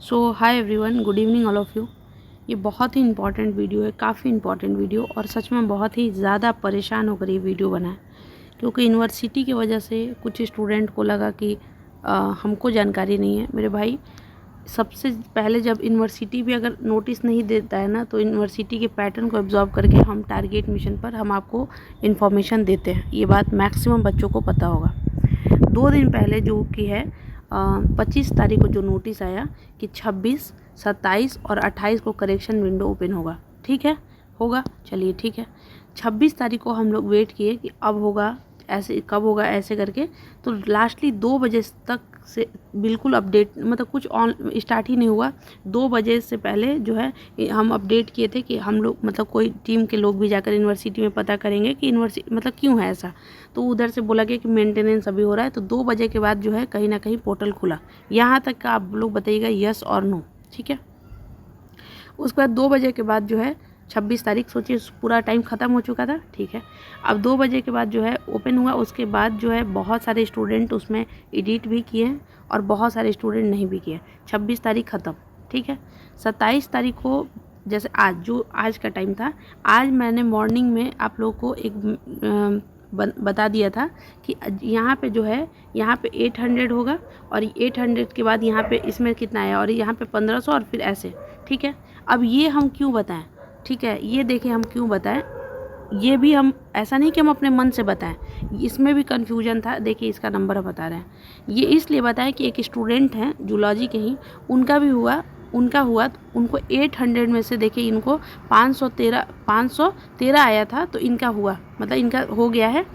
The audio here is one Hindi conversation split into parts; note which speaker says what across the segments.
Speaker 1: So hi everyone, good evening all of you. ये बहुत ही इंपॉर्टेंट वीडियो है, काफ़ी इंपॉर्टेंट वीडियो, और सच में बहुत ही ज़्यादा परेशान होकर ये वीडियो बना है क्योंकि यूनिवर्सिटी की वजह से कुछ स्टूडेंट को लगा कि हमको जानकारी नहीं है। मेरे भाई, सबसे पहले जब यूनिवर्सिटी भी अगर नोटिस नहीं देता है ना, तो यूनिवर्सिटी के पैटर्न को एब्जॉर्ब करके हम टारगेट मिशन पर हम आपको इन्फॉर्मेशन देते हैं। ये बात मैक्सिमम बच्चों को पता होगा। 2 दिन पहले जो कि है 25 तारीख को जो नोटिस आया कि 26, 27 और 28 को करेक्शन विंडो ओपन होगा। ठीक है, होगा, चलिए ठीक है। 26 तारीख को हम लोग वेट किए कि अब होगा ऐसे, कब होगा ऐसे करके, तो लास्टली 2 बजे तक से बिल्कुल अपडेट, मतलब कुछ ऑन स्टार्ट ही नहीं हुआ। 2 बजे से पहले जो है हम अपडेट किए थे कि हम लोग, मतलब कोई टीम के लोग भी जाकर यूनिवर्सिटी में पता करेंगे कि यूनिवर्सिटी मतलब क्यों है ऐसा। तो उधर से बोला गया कि मेंटेनेंस अभी हो रहा है। तो 2 बजे के बाद जो है कहीं ना कहीं पोर्टल खुला। यहाँ तक का आप लोग बताइएगा यस और नो, ठीक है। उसके बाद 2 बजे के बाद जो है 26 तारीख, सोचिए पूरा टाइम ख़त्म हो चुका था, ठीक है। अब 2 बजे के बाद जो है ओपन हुआ। उसके बाद जो है बहुत सारे स्टूडेंट उसमें एडिट भी किए हैं और बहुत सारे स्टूडेंट नहीं भी किए। 26 तारीख ख़त्म, ठीक है। 27 तारीख को, जैसे आज, जो आज का टाइम था, आज मैंने मॉर्निंग में आप लोगों को एक बता दिया था कि यहाँ पे जो है, यहाँ पे 800 होगा और 800 के बाद यहाँ पे इसमें कितना आया और यहाँ पे 1500 और फिर ऐसे, ठीक है। अब ये हम क्यों बताएं, ठीक है, ये देखिए हम क्यों बताएं। ये भी हम ऐसा नहीं कि हम अपने मन से बताएं, इसमें भी कन्फ्यूजन था। देखिए इसका नंबर बता रहे हैं। ये इसलिए बताएं कि एक स्टूडेंट हैं जूलॉजी के ही, उनका भी हुआ, तो उनको 800 में से देखिए इनको 513 आया था, तो इनका हुआ, मतलब इनका हो गया है।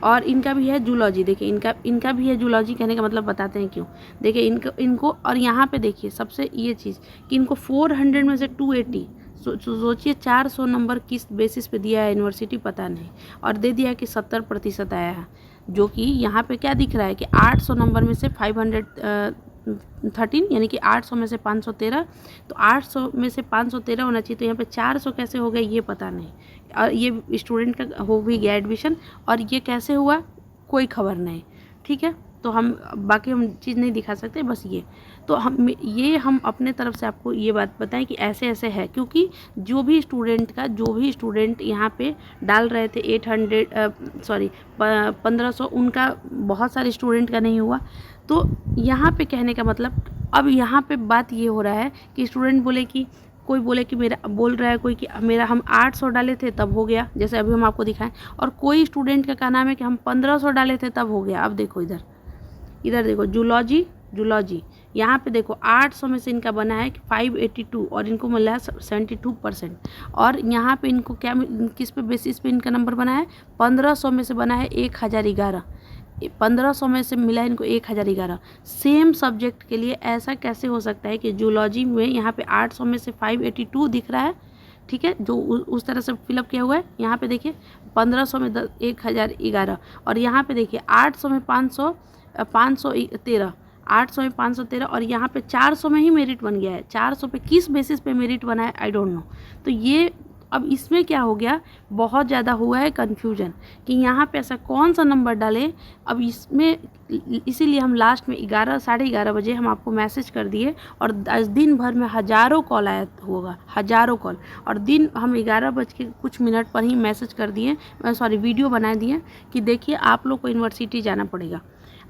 Speaker 1: और इनका भी है जूलॉजी, देखिए इनका भी है जूलॉजी। कहने का मतलब बताते हैं क्यों। देखिए इनको और यहाँ पे देखिए सबसे ये चीज़ कि इनको 400 में से 280, सोचिए 400 नंबर किस बेसिस पे दिया है यूनिवर्सिटी पता नहीं, और दे दिया कि 70% आया है। जो कि यहाँ पे क्या दिख रहा है कि 800 नंबर में से 513, यानी कि 800 में से 513, तो 800 में से 513 होना चाहिए। तो यहाँ पे 400 कैसे हो गया ये पता नहीं। और ये स्टूडेंट का हो भी गया एडमिशन, और ये कैसे हुआ कोई खबर नहीं, ठीक है। तो हम बाकी हम चीज़ नहीं दिखा सकते, बस ये तो हम अपने तरफ से आपको ये बात बताएं कि ऐसे ऐसे है, क्योंकि जो भी स्टूडेंट यहाँ पे डाल रहे थे 1500, उनका बहुत सारे स्टूडेंट का नहीं हुआ। तो यहाँ पे कहने का मतलब, अब यहाँ पे बात ये हो रहा है कि स्टूडेंट बोले कि, कोई बोले कि मेरा, बोल रहा है कोई कि मेरा हम 800 डाले थे तब हो गया, जैसे अभी हम आपको दिखाएं। और कोई स्टूडेंट का नाम है कि हम 1500 डाले थे तब हो गया। अब देखो इधर देखो जूलॉजी यहाँ पे देखो 800 में से इनका बना है 582 और इनको मिला है 72%। और यहाँ पे इनको क्या, किस पे बेसिस पे इनका नंबर बना है, 1500 में से बना है 1011, 1500 में से मिला है इनको 1011। सेम सब्जेक्ट के लिए ऐसा कैसे हो सकता है कि जूलॉजी में यहाँ पे 800 में से 582 दिख रहा है, ठीक है, जो उस तरह से फिलअप किया हुआ है। यहाँ पे देखिए 1500 में 1011, और यहाँ पे देखिए 800 में 513, 800 में 513, और यहाँ पे 400 में ही मेरिट बन गया है। 400 पे किस बेसिस पे मेरिट बना है आई डोंट नो। तो ये अब इसमें क्या हो गया, बहुत ज़्यादा हुआ है कन्फ्यूजन कि यहाँ पे ऐसा कौन सा नंबर डालें। अब इसमें इसीलिए हम लास्ट में 11, साढ़े 11 बजे हम आपको मैसेज कर दिए, और दिन भर में हज़ारों कॉल आया होगा, हज़ारों कॉल। और दिन हम 11 बज के कुछ मिनट पर ही मैसेज कर दिए, वीडियो बना दिए कि देखिए आप लोग को यूनिवर्सिटी जाना पड़ेगा।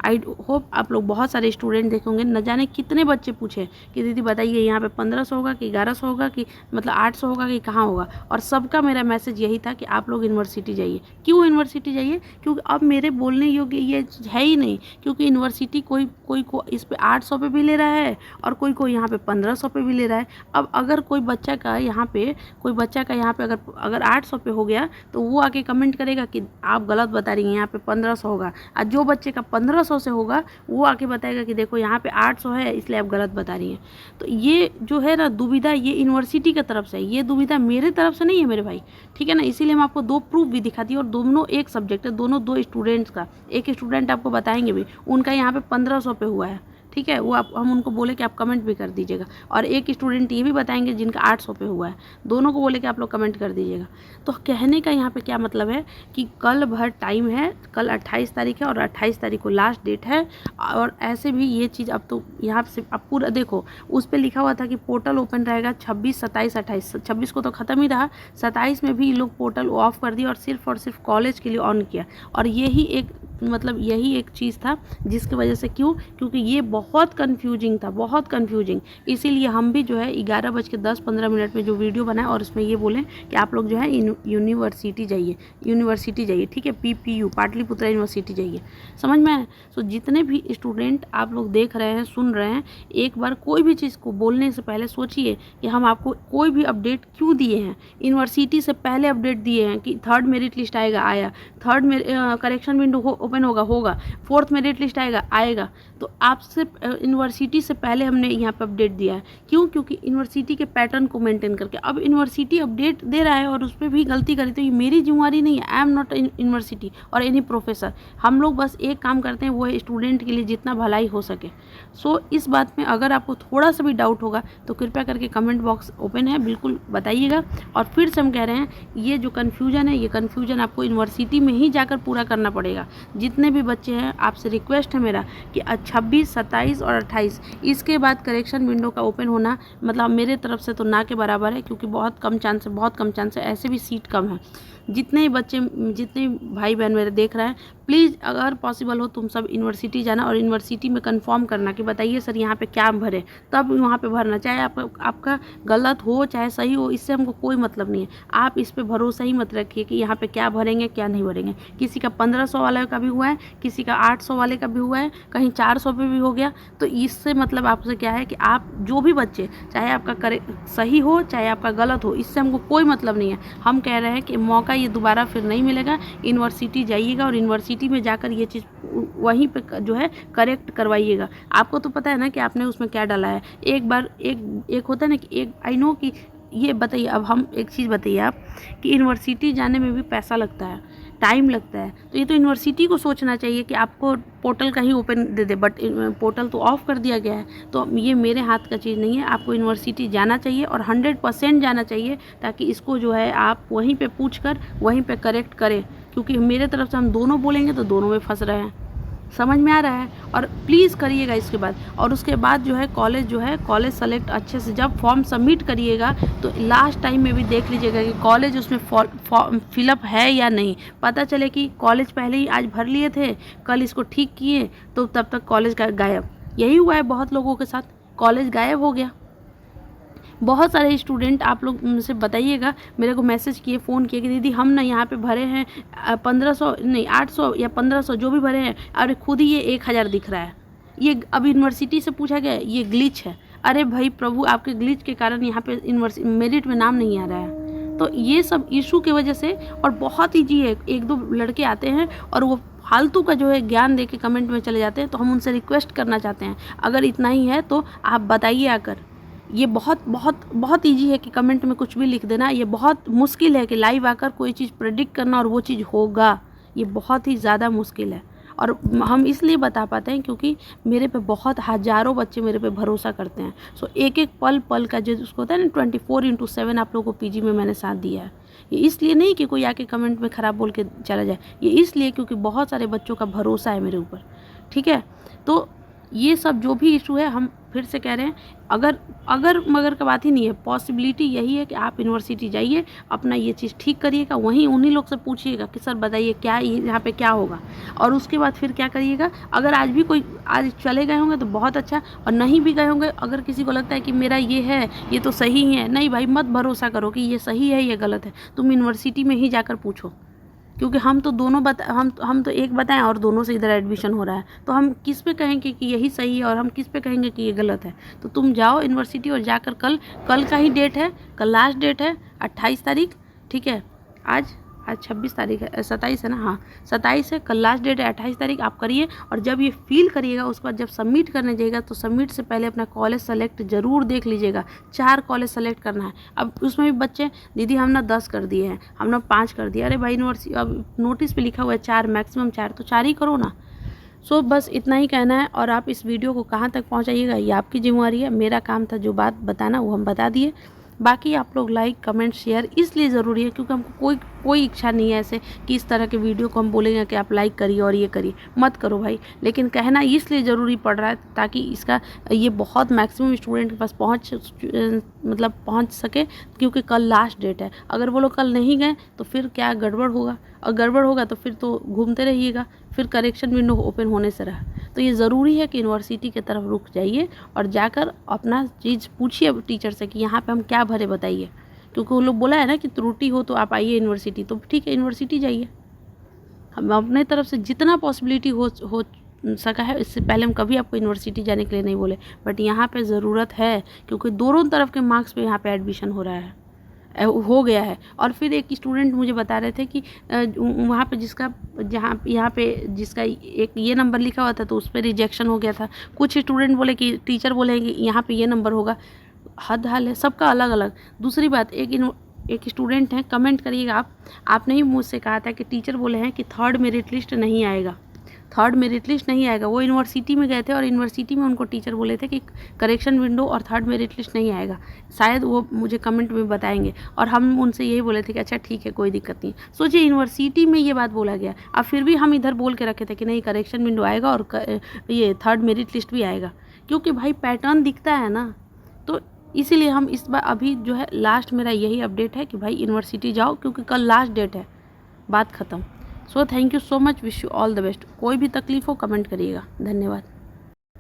Speaker 1: आई होप आप लोग, बहुत सारे स्टूडेंट देखे होंगे, न जाने कितने बच्चे पूछे कि दीदी बताइए यहाँ पे 1500 होगा कि 1100 होगा कि मतलब 800 होगा कि कहाँ होगा। और सबका मेरा मैसेज यही था कि आप लोग यूनिवर्सिटी जाइए। क्यों यूनिवर्सिटी जाइए, क्योंकि अब मेरे बोलने योग्य ये है ही नहीं, क्योंकि यूनिवर्सिटी कोई को इस पर 800 पे भी ले रहा है और कोई को यहाँ पे 1500 पे भी ले रहा है। अब अगर कोई बच्चा का यहाँ पे अगर 800 पे हो गया, तो वो आके कमेंट करेगा कि आप गलत बता रही हैं, यहाँ पे 1500 होगा। और जो बच्चे का 1500 से होगा वो आके बताएगा कि देखो यहाँ पे 800 है, इसलिए आप गलत बता रही हैं। तो ये जो है ना दुविधा, ये यूनिवर्सिटी की तरफ से है, ये दुविधा मेरे तरफ से नहीं है मेरे भाई, ठीक है ना। इसीलिए हम आपको 2 प्रूफ भी दिखाती है, और दोनों एक सब्जेक्ट है, दोनों 2 स्टूडेंट्स का। एक स्टूडेंट आपको बताएंगे भी, उनका यहाँ पे 1500 पे हुआ है, ठीक है, वो आप हम उनको बोले कि आप कमेंट भी कर दीजिएगा। और एक स्टूडेंट ये भी बताएंगे जिनका 800 पे हुआ है, दोनों को बोले कि आप लोग कमेंट कर दीजिएगा। तो कहने का यहाँ पे क्या मतलब है कि कल भर टाइम है, कल 28 तारीख है और 28 तारीख को लास्ट डेट है। और ऐसे भी ये चीज़ अब तो यहाँ से अब पूरा देखो, उस पर लिखा हुआ था कि पोर्टल ओपन रहेगा 26, 27, 28। 26 को तो ख़त्म ही रहा, 27 में भी लोग पोर्टल ऑफ कर दिया और सिर्फ कॉलेज के लिए ऑन किया। और यही एक मतलब यही एक चीज़ था जिसकी वजह से क्योंकि ये बहुत कन्फ्यूजिंग था, बहुत कन्फ्यूजिंग। इसीलिए हम भी जो है 11:10-15 में जो वीडियो बनाए और उसमें ये बोलें कि आप लोग जो है यूनिवर्सिटी जाइए, ठीक है, PPU पाटलिपुत्रा यूनिवर्सिटी जाइए। समझ में आया? सो जितने भी स्टूडेंट आप लोग देख रहे हैं, सुन रहे हैं, एक बार कोई भी चीज़ को बोलने से पहले सोचिए कि हम आपको कोई भी अपडेट क्यों दिए हैं। यूनिवर्सिटी से पहले अपडेट दिए हैं कि 3rd मेरिट लिस्ट आया, 3rd में करेक्शन विंडो ओपन होगा, 4th मेरिट लिस्ट आएगा। तो आपसे यूनिवर्सिटी से पहले हमने यहाँ पे अपडेट दिया है। क्योंकि यूनिवर्सिटी के पैटर्न को मेंटेन करके। अब यूनिवर्सिटी अपडेट दे रहा है और उस पर भी गलती करी तो ये मेरी जिम्मेवारी नहीं है। आई एम नॉट यूनिवर्सिटी और एनी प्रोफेसर। हम लोग बस एक काम करते हैं, वो है स्टूडेंट के लिए जितना भलाई हो सके। सो इस बात में अगर आपको थोड़ा सा भी डाउट होगा तो कृपया करके कमेंट बॉक्स ओपन है, बिल्कुल बताइएगा। और फिर से हम कह रहे हैं, ये जो कन्फ्यूजन है, ये कन्फ्यूजन आपको यूनिवर्सिटी में ही जाकर पूरा करना पड़ेगा। जितने भी बच्चे हैं, आपसे रिक्वेस्ट है मेरा कि 26, 27 और 28 इसके बाद करेक्शन विंडो का ओपन होना मतलब मेरे तरफ से तो ना के बराबर है, क्योंकि बहुत कम चांस है, ऐसे भी सीट कम है। जितने भाई बहन मेरे देख रहे हैं, प्लीज़ अगर पॉसिबल हो तुम सब यूनिवर्सिटी जाना और यूनिवर्सिटी में कंफर्म करना कि बताइए सर यहाँ पे क्या भरे, तब वहाँ पे भरना। चाहे आपका गलत हो चाहे सही हो, इससे हमको कोई मतलब नहीं है। आप इस पे भरोसा ही मत रखिए कि यहाँ पे क्या भरेंगे क्या नहीं भरेंगे। किसी का 1500 वाले का भी हुआ है, किसी का 800 वाले का भी हुआ है, कहीं 400 पे भी हो गया। तो इससे मतलब आपसे क्या है कि आप जो भी बच्चे, चाहे आपका सही हो चाहे आपका गलत हो, इससे हमको कोई मतलब नहीं है। हम कह रहे हैं कि मौका ये दोबारा फिर नहीं मिलेगा। यूनिवर्सिटी जाइएगा और यूनिवर्सिटी में जाकर ये चीज़ वहीं पे जो है करेक्ट करवाइएगा। आपको तो पता है ना कि आपने उसमें क्या डाला है। एक बार एक होता है ना कि एक आई नो कि ये बताइए, अब हम एक चीज़ बताइए आप कि यूनिवर्सिटी जाने में भी पैसा लगता है, टाइम लगता है। तो ये तो यूनिवर्सिटी को सोचना चाहिए कि आपको पोर्टल कहीं open they they, but portal तो ऑफ कर दिया गया है। तो ये मेरे हाथ का चीज़ नहीं है। आपको यूनिवर्सिटी जाना चाहिए और 100% जाना चाहिए, ताकि इसको जो है आप वहीं पे पूछ कर वहीं पे करेक्ट करें। क्योंकि मेरे तरफ से हम दोनों बोलेंगे तो दोनों में फंस रहे हैं। समझ में आ रहा है? और प्लीज़ करिएगा इसके बाद। और उसके बाद जो है कॉलेज सेलेक्ट अच्छे से जब फॉर्म सबमिट करिएगा तो लास्ट टाइम में भी देख लीजिएगा कि कॉलेज उसमें फॉर्म फिलअप है या नहीं। पता चले कि कॉलेज पहले ही आज भर लिए थे, कल इसको ठीक किए तो तब तक कॉलेज गायब। यही हुआ है बहुत लोगों के साथ, कॉलेज गायब हो गया। बहुत सारे स्टूडेंट आप लोग मुझसे बताइएगा, मेरे को मैसेज किए, फ़ोन किए कि दीदी हम ना यहाँ पे भरे हैं 1500 नहीं 800 या 1500 जो भी भरे हैं, और खुद ही ये 1000 दिख रहा है। ये अब यूनिवर्सिटी से पूछा गया, ये ग्लिच है। अरे भाई प्रभु, आपके ग्लिच के कारण यहाँ पे यूनिवर्सिटी मेरिट में नाम नहीं आ रहा है। तो ये सब इशू की वजह से, और बहुत ईजी है, 1-2 लड़के आते हैं और वो फालतू का जो है ज्ञान दे के कमेंट में चले जाते हैं। तो हम उनसे रिक्वेस्ट करना चाहते हैं, अगर इतना ही है तो आप बताइए आकर। ये बहुत ईजी है कि कमेंट में कुछ भी लिख देना। ये बहुत मुश्किल है कि लाइव आकर कोई चीज़ प्रेडिक्ट करना और वो चीज़ होगा। ये बहुत ही ज़्यादा मुश्किल है। और हम इसलिए बता पाते हैं क्योंकि मेरे पे बहुत हज़ारों बच्चे मेरे पे भरोसा करते हैं। सो एक एक पल का जो उसको होता है ना 24/7 आप लोगों को पीजी में मैंने साथ दिया है। ये इसलिए नहीं कि कोई आके कमेंट में ख़राब बोल के चला जाए, ये इसलिए क्योंकि बहुत सारे बच्चों का भरोसा है मेरे ऊपर। ठीक है, तो ये सब जो भी इशू है, हम फिर से कह रहे हैं, अगर मगर का बात ही नहीं है। पॉसिबिलिटी यही है कि आप यूनिवर्सिटी जाइए, अपना ये चीज़ ठीक करिएगा, वहीं उन्हीं लोग से पूछिएगा कि सर बताइए क्या यहाँ पे क्या होगा। और उसके बाद फिर क्या करिएगा, अगर आज भी कोई आज चले गए होंगे तो बहुत अच्छा, और नहीं भी गए होंगे, अगर किसी को लगता है कि मेरा ये है ये तो सही है, नहीं भाई मत भरोसा करो कि ये सही है ये गलत है, तुम यूनिवर्सिटी में ही जाकर पूछो। क्योंकि हम तो दोनों हम तो एक बताएं और दोनों से इधर एडमिशन हो रहा है, तो हम किस पे कहेंगे कि यही सही है और हम किस पे कहेंगे कि ये गलत है। तो तुम जाओ यूनिवर्सिटी और जाकर कल का ही डेट है, कल लास्ट डेट है 28 तारीख। ठीक है, आज 26 तारीख है, 27 है ना, हाँ 27 है, कल लास्ट डेट है 28 तारीख। आप करिए और जब ये फील करिएगा उसके बाद जब सबमिट करने जाइएगा तो सबमिट से पहले अपना कॉलेज सेलेक्ट ज़रूर देख लीजिएगा। 4 कॉलेज सेलेक्ट करना है। अब उसमें भी बच्चे दीदी हम ना 10 कर दिए हैं, हम ना 5 कर दिए। अरे भाई यूनिवर्सिटी अब नोटिस पे लिखा हुआ है 4, मैक्सिमम 4, तो 4 ही करो ना। सो बस इतना ही कहना है, और आप इस वीडियो को कहाँ तक पहुँचाइएगा ये आपकी जिम्मेवारी है। मेरा काम था जो बात बताना वो हम बता दिए। बाकी आप लोग लाइक कमेंट शेयर इसलिए ज़रूरी है क्योंकि हमको कोई इच्छा नहीं है ऐसे कि इस तरह के वीडियो को हम बोलेंगे कि आप लाइक करिए और ये करिए, मत करो भाई। लेकिन कहना इसलिए ज़रूरी पड़ रहा है ताकि इसका ये बहुत मैक्सिमम स्टूडेंट के पास पहुंच सके, क्योंकि कल लास्ट डेट है। अगर वो लोग कल नहीं गए तो फिर क्या गड़बड़ होगा, और गड़बड़ होगा तो फिर तो घूमते रहिएगा, फिर करेक्शन विंडो ओपन होने से रहा। तो ये ज़रूरी है कि यूनिवर्सिटी की तरफ रुक जाइए और जाकर अपना चीज़ पूछिए टीचर से कि यहाँ पे हम क्या भरे बताइए, क्योंकि वो लोग बोला है ना कि त्रुटि हो तो आप आइए यूनिवर्सिटी, तो ठीक है यूनिवर्सिटी जाइए। हम अपने तरफ से जितना पॉसिबिलिटी हो सका है, इससे पहले हम कभी आपको यूनिवर्सिटी जाने के लिए नहीं बोले, बट यहाँ पे ज़रूरत है क्योंकि दोनों तरफ के मार्क्स पे यहाँ पे एडमिशन हो गया है। और फिर एक स्टूडेंट मुझे बता रहे थे कि वहाँ पे यहाँ पे जिसका एक ये नंबर लिखा हुआ था तो उस पर रिजेक्शन हो गया था। कुछ स्टूडेंट बोले कि टीचर बोले कि यहाँ पे ये नंबर होगा। हद हाल है, सबका अलग अलग। दूसरी बात, एक स्टूडेंट हैं, कमेंट करिएगा आपने ही मुझसे कहा था कि टीचर बोले हैं कि थर्ड मेरिट लिस्ट नहीं आएगा, थर्ड मेरिट लिस्ट नहीं आएगा। वो यूनिवर्सिटी में गए थे और यूनिवर्सिटी में उनको टीचर बोले थे कि करेक्शन विंडो और थर्ड मेरिट लिस्ट नहीं आएगा। शायद वो मुझे कमेंट में बताएंगे, और हम उनसे यही बोले थे कि अच्छा ठीक है कोई दिक्कत नहीं। सोचिए यूनिवर्सिटी में ये बात बोला गया, अब फिर भी हम इधर बोल के रखे थे कि नहीं करेक्शन विंडो आएगा और ये थर्ड मेरिट लिस्ट भी आएगा, क्योंकि भाई पैटर्न दिखता है ना। तो इसीलिए हम इस बार अभी जो है लास्ट मेरा यही अपडेट है कि भाई यूनिवर्सिटी जाओ, क्योंकि कल लास्ट डेट है, बात ख़त्म। So thank you so much, wish you all the best. कोई भी तकलीफ़ हो कमेंट करिएगा। धन्यवाद।